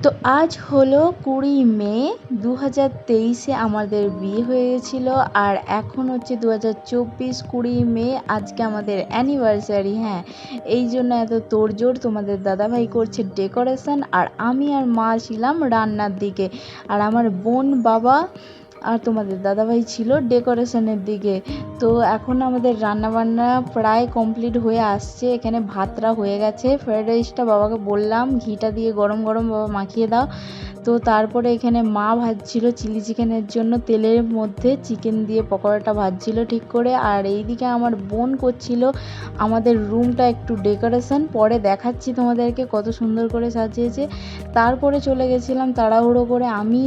তো আজ হলো 20 মে 2023-এ আমাদের বিয়ে হয়ে গেছিলো। আর এখন হচ্ছে 2024 20 মে, আজকে আমাদের অ্যানিভার্সারি। হ্যাঁ, এই জন্য এত তোড়জোড়। তোমাদের দাদাভাই করছে ডেকোরেশন, আর আমি আর মা ছিলাম রান্নার দিকে, আর আমার বোন, বাবা আর তোমাদের দাদাভাই ছিল ডেকোরেশনের দিকে। তো এখন আমাদের রান্নাবান্না প্রায় কমপ্লিট হয়ে আসছে। এখানে ভাতটা হয়ে গেছে। ফ্রায়েড রাইসটা বাবাকে বললাম ঘিটা দিয়ে গরম গরম বাবা মাখিয়ে দাও। তো তারপরে এখানে মা ভাজছিল চিলি চিকেনের জন্য, তেলের মধ্যে চিকেন দিয়ে পকোড়াটা ভাজছিল ঠিক করে। আর এইদিকে আমার বোন করছিল আমাদের রুমটা একটু ডেকোরেশন, পরে দেখাচ্ছি তোমাদেরকে কত সুন্দর করে সাজিয়েছে। তারপরে চলে গেছিলাম তাড়াহুড়ো করে আমি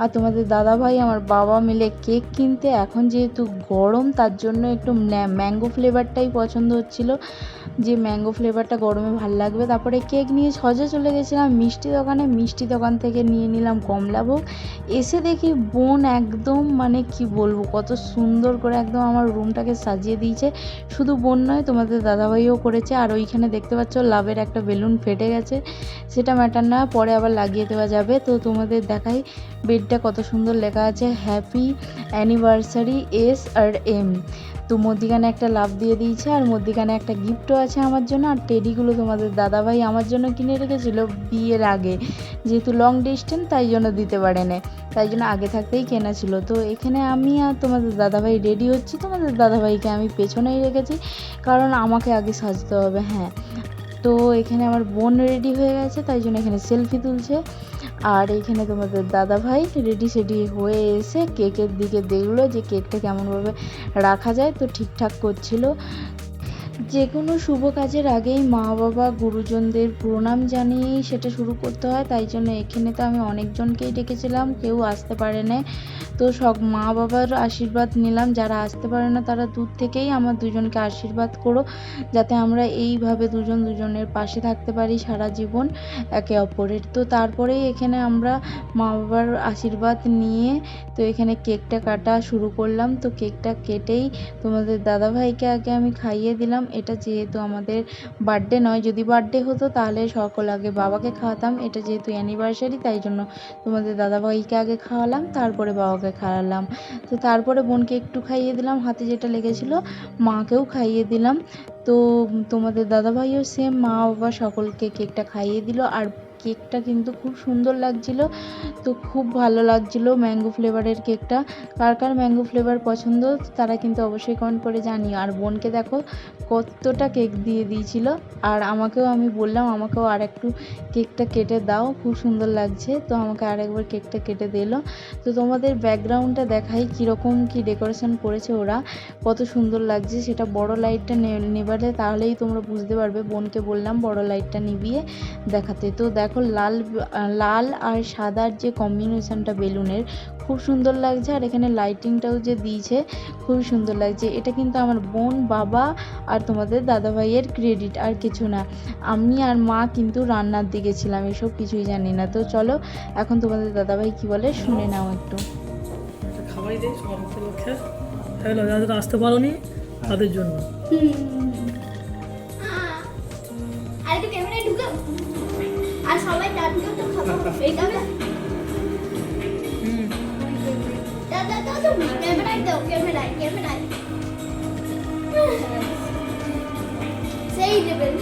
আর তোমাদের দাদাভাই আমার বাবা মিলে কেক কিনতে। এখন যেহেতু গরম তার জন্য একটু ম্যাঙ্গো ফ্লেভারটাই পছন্দ হচ্ছিল, যে ম্যাঙ্গো ফ্লেভারটা গরমে ভালো লাগবে। তারপরে কেক নিয়ে সজে চলে গেছিলাম মিষ্টি দোকানে। মিষ্টি দোকান থেকে নিয়ে নিলাম কমলাভোগ। এসে দেখি বোন একদম মানে কি বলবো, কত সুন্দর করে একদম আমার রুমটাকে সাজিয়ে দিয়েছে। শুধু বোন নয়, তোমাদের দাদাভাইও করেছে। আর ওইখানে দেখতে পাচ্ছ লাভের একটা বেলুন ফেটে গেছে, সেটা ম্যাটার না, পরে আবার লাগিয়ে দেওয়া যাবে। তো তোমাদের দেখাই বেডটা কত সুন্দর লেখা আছে হ্যাপি অ্যানিভার্সারি SRM। তো মধ্যিখানে একটা লাভ দিয়ে দিয়েছে, আর মধ্যিখানে একটা গিফটও আছে আমার জন্য। আর টেডিগুলো তোমাদের দাদাভাই আমার জন্য কিনে রেখেছিল বিয়ের আগে, যেহেতু লং ডিস্টেন্স তাই জন্য দিতে পারে না, তাই জন্য আগে থাকতেই কেনা ছিল। তো এখানে আমি আর তোমাদের দাদাভাই রেডি হচ্ছি। তোমাদের দাদাভাইকে আমি পেছনেই রেখেছি, কারণ আমাকে আগে সাজতে হবে। হ্যাঁ, তো এখানে আমার বোন রেডি হয়ে গেছে, তাই জন্য এখানে সেলফি তুলছে। আর এইখানে তোমাদের দাদাভাই রেডি সেডি হয়ে এসে কেকের দিকে দেখলো যে কেকটা কেমনভাবে রাখা যায়, তো ঠিকঠাক করছিল। যে কোনো শুভ কাজের আগেই মা বাবা গুরুজনদের প্রণাম জানিয়েই সেটা শুরু করতে হয়। তাই জন্য এখানে তো আমি অনেকজনকেই ডেকেছিলাম, কেউ আসতে পারে না। তো সব মা বাবার আশীর্বাদ নিলাম। যারা আসতে পারে না তারা দূর থেকেই আমার দুজনকে আশীর্বাদ করো, যাতে আমরা এইভাবে দুজন দুজনের পাশে থাকতে পারি সারা জীবন একে অপরের। তো তারপরেই এখানে আমরা মা বাবার আশীর্বাদ নিয়ে তো এখানে কেকটা কাটা শুরু করলাম। তো কেকটা কেটেই তোমাদের দাদাভাইকে আগে আমি খাইয়ে দিলাম। এটা যেহেতু আমাদের বার্থডে নয়, যদি বার্থডে হতো তাহলে সকল আগে বাবাকে খাওয়াতাম। এটা যেহেতু অ্যানিভার্সারি তাই জন্য তোমাদের দাদাভাইকে আগে খাওয়ালাম, তারপরে বাবাকে খাওয়ালাম। তো তারপরে বোনকে একটু খাইয়ে দিলাম, হাতে যেটা লেগেছিল, মাকেও খাইয়ে দিলাম। তো তোমাদের দাদাভাইও সেম মা বাবা সকলকে কেকটা খাইয়ে দিল। আর কেকটা কিন্তু খুব সুন্দর লাগছিল, তো খুব ভালো লাগছিল ম্যাঙ্গো ফ্লেভারের কেকটা। কার কার ম্যাঙ্গো ফ্লেভার পছন্দ তারা কিন্তু অবশ্যই কমেন্ট করে জানিও। আর বোনকে দেখো কতটা কেক দিয়ে দিয়েছিল, আর আমাকেও আমি বললাম আমাকেও আর একটু কেকটা কেটে দাও, খুব সুন্দর লাগছে। তো আমাকে আরেকবার কেকটা কেটে দিল। তো তোমাদের ব্যাকগ্রাউন্ডটা দেখাই কীরকম কী ডেকোরেশন করেছে ওরা, কত সুন্দর লাগছে। সেটা বড় লাইটটা নেভালে তাহলেই তোমরা বুঝতে পারবে। বোনকে বললাম বড় লাইটটা নিভিয়ে দেখাতে। তো দেখো লাল আর সাদার যে কম্বিনেশনটা বেলুনের, খুব সুন্দর লাগছে। আর এখানে লাইটিংটাও যে দিয়েছে খুবই সুন্দর লাগছে। এটা কিন্তু আমার বোন, বাবা আর তোমাদের দাদাভাইয়ের ক্রেডিট, আর কিছু না। আমি আর মা কিন্তু রান্নার দিকে ছিলাম, এসব কিছুই জানি না। তো চলো এখন তোমাদের দাদাভাই কি বলে শুনে নাও একটু। খাওয়াই দেয় সব উপলক্ষে, যারা আসতে পারোনি তাদের জন্য। আর একটু ক্যামেরায় ঢুকে আর সবাই টাটকা তো খাবো এইভাবে। দাদা দাদা ক্যামেরায় দাও, ক্যামেরায় সেই দেবেন।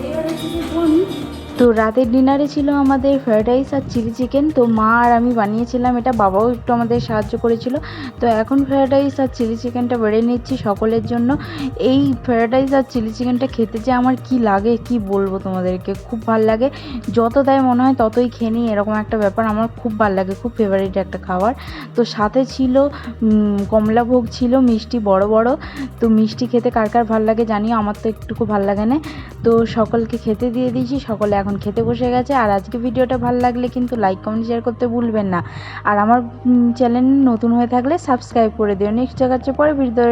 এবারে কিছু ফোন। তো রাতের ডিনারে ছিল আমাদের ফ্রায়েড রাইস আর চিলি চিকেন। তো মা আর আমি বানিয়েছিলাম এটা, বাবাও একটু আমাদের সাহায্য করেছিল। তো এখন ফ্রায়েড রাইস আর চিলি চিকেনটা বেড়ে নিচ্ছি সকলের জন্য। এই ফ্রায়েড রাইস আর চিলি চিকেনটা খেতে যে আমার কি লাগে কি বলবো তোমাদেরকে, খুব ভাল লাগে। যত দেয় মনে হয় ততই খেয়ে নিই, এরকম একটা ব্যাপার। আমার খুব ভাল লাগে, খুব ফেভারিট একটা খাবার। তো সাথে ছিল কমলাভোগ ছিল, মিষ্টি বড় বড়। তো মিষ্টি খেতে কার কার ভাল লাগে জানিও, আমার তো একটুকু ভাল লাগে না। তো সকলকে খেতে দিয়ে দিয়েছি, সকলে এখন খেতে বসে গেছে। আর আজকে ভিডিওটা ভালো লাগলে কিন্তু লাইক কমেন্ট শেয়ার করতে ভুলবেন না। আর আমার চ্যানেল নতুন হয়ে থাকলে সাবস্ক্রাইব করে দিও। নেক্সট দেখাচ্ছে পরে ভিডিও।